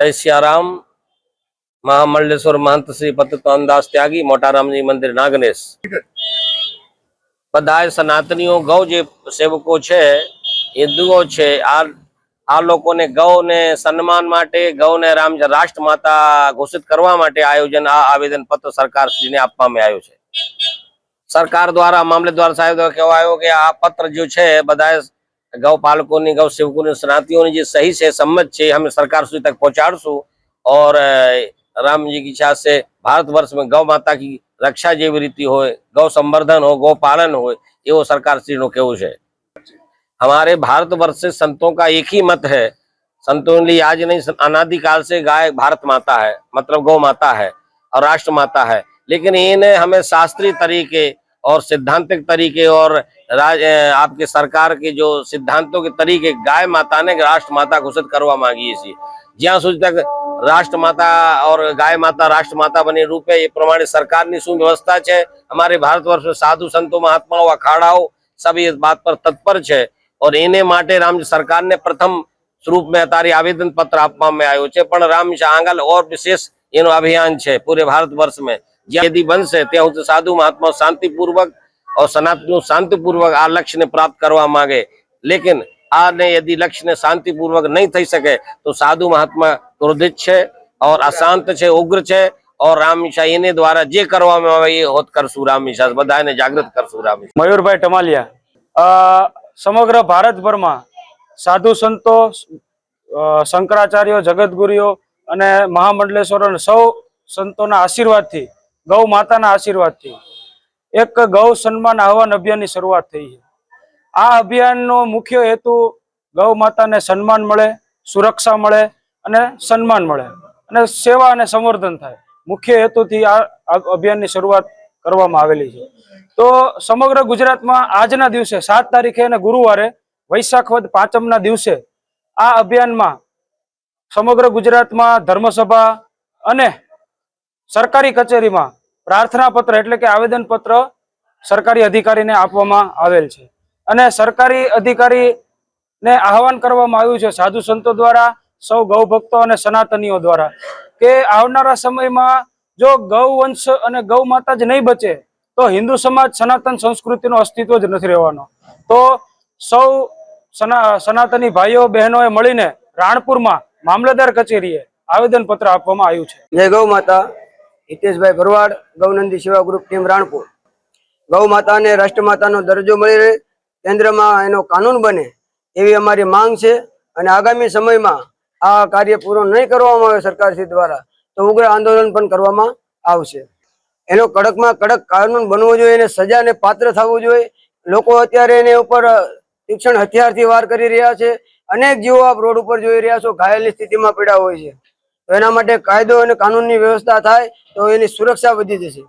जय सियाराम। महामंडलेश्वर महंत श्री पतितपावनदास त्यागी मोटाराम जी मंदिर नागनेश। बधाए सनातनीओ गौ जे सेवको छे हिंदुओ छे आ लोकोने गौने सन्मान माटे गौने राष्ट्र माता घोषित करवा माटे आयोजन आ आवेदन पत्र सरकार श्रीने आपवामां आव्युं छे। सरकार द्वारा मामलेदार साहेब द्वारा कहेवायो के आ पत्र जो छे बधाए गौ पालकोनी गौ सेवकोनी सनातनीओनी जे सही से सम्मत छे हम सरकार સુધી तक पहुंचाड़शुं और राम जी की इच्छा से भारतवर्ष में गौ माता की रक्षा जेवी रीति हो, गौ संवर्धन हो, गौ पालन हो, एवं सरकार श्री नो कहवुं छे। हमारे भारतवर्ष से संतों का एक ही मत है, संतों ने आज नहीं अनादिकाल से गाय भारत माता है, मतलब गौ माता है और राष्ट्र माता है, लेकिन इन्हें हमें शास्त्रीय तरीके और सिद्धांतिक तरीके और आपके सरकार के जो सिद्धांतों के तरीके गाय माता ने राष्ट्र माता घोषित करवा मांगी है। ज्यां सुधी तक राष्ट्र माता और गाय माता राष्ट्र माता बनी रूपे ये प्रमाणे सरकार की शू व्यवस्था है। हमारे भारतवर्ष में साधु संतों महात्माओं अखाड़ाओं सभी इस बात पर तत्पर है और इन्हें माटे राम सरकार ने प्रथम स्वरूप में अतारी आवेदन पत्र आपवामां आव्युं छे। पण राम आंगल और विशेष एनो अभियान है पूरे भारतवर्ष में। यदि बनशे त्यां सुधी साधु महात्मा शांतिपूर्वक और सनातन शांतिपूर्वक आ लक्ष्य ने प्राप्त करवा मांगे, लेकिन आने यदि लक्ष्य ने शांतिपूर्वक नहीं थई सके तो साधु महात्मा क्रोधित है और अशांत है, उग्र है और रामईशा इने द्वारा जे करवामां आवे ए होत करशुं। रामईशा बधाने जागृत करशुं। रामईशा मयूरभाई टमालिया समग्र भारतभर में साधु संतो शंकराचार्यो जगतगुरुओ अने महामंडलेश्वर सौ संतोना आशीर्वाद थी गौ माताना आशीर्वाद थी एक गौ सन्मान आह्वान अभियान की शुरुआत थई है। आ अभियान नो मुख्य हेतु गौ माता ने सन्मान मळे, सुरक्षा मळे अने सन्मान मळे अने सेवा अने संवर्धन थाय। मुख्य हेतु थी आ अभियान की शुरुआत करवामां आवेली छे। तो समग्र गुजरात में आजना दिवसे 7 तारीखे अने गुरुवारे वैशाख वद 5 दिवसे आ अभियान में समग्र गुजरात में धर्मसभा अने सरकारी कचेरी में प्रार्थना पत्र एटले के आवेदन पत्र सरकारी अधिकारी ने आपवामां आवेल छे अने सरकारी अधिकारी ने आह्वान करवामां आव्युं छे साधु संतो द्वारा सौ गौ भक्तों अने सनातनीओ द्वारा के आवनारा समय में जो गौ वंश अने गौ माता ज नहीं बचे तो हिंदू समाज सनातन संस्कृति नो अस्तित्व ज नथी रहेवानो। तो सौ सनातनी भाईओ बहनों मळीने राणपुर में मामलेदार कचेरीए आवेदन पत्र आपवामां आव्युं छे। जय गौ माता। हितेश भाई भरवाड़ गौनंदी सेवा ग्रुप टीम राणपुर। गौ माता ने राष्ट्र माता नो दर्जो मळी रहे, केन्द्र में एनो कानून बने एवी अमारी मांग छे अने आगामी समय में आ कार्य पूरो नहीं करवामां आवे सरकार श्री द्वारा तो उग्र आंदोलन पण करवामां आवशे। एनो कड़क में कड़क कानून बनवो जोईए ने सजा ने पात्र थवुं जोईए। लोको अत्यारे एने उपर तीक्ष्ण हथियारथी वार करी रह्या छे। अनेक जीवो आप रोड पर जोई रह्या छो घायलनी स्थितिमां पड्या होय छे। तो एना माटे कायदो अने कानूननी व्यवस्था थाय तो एनी सुरक्षा वधी जशे।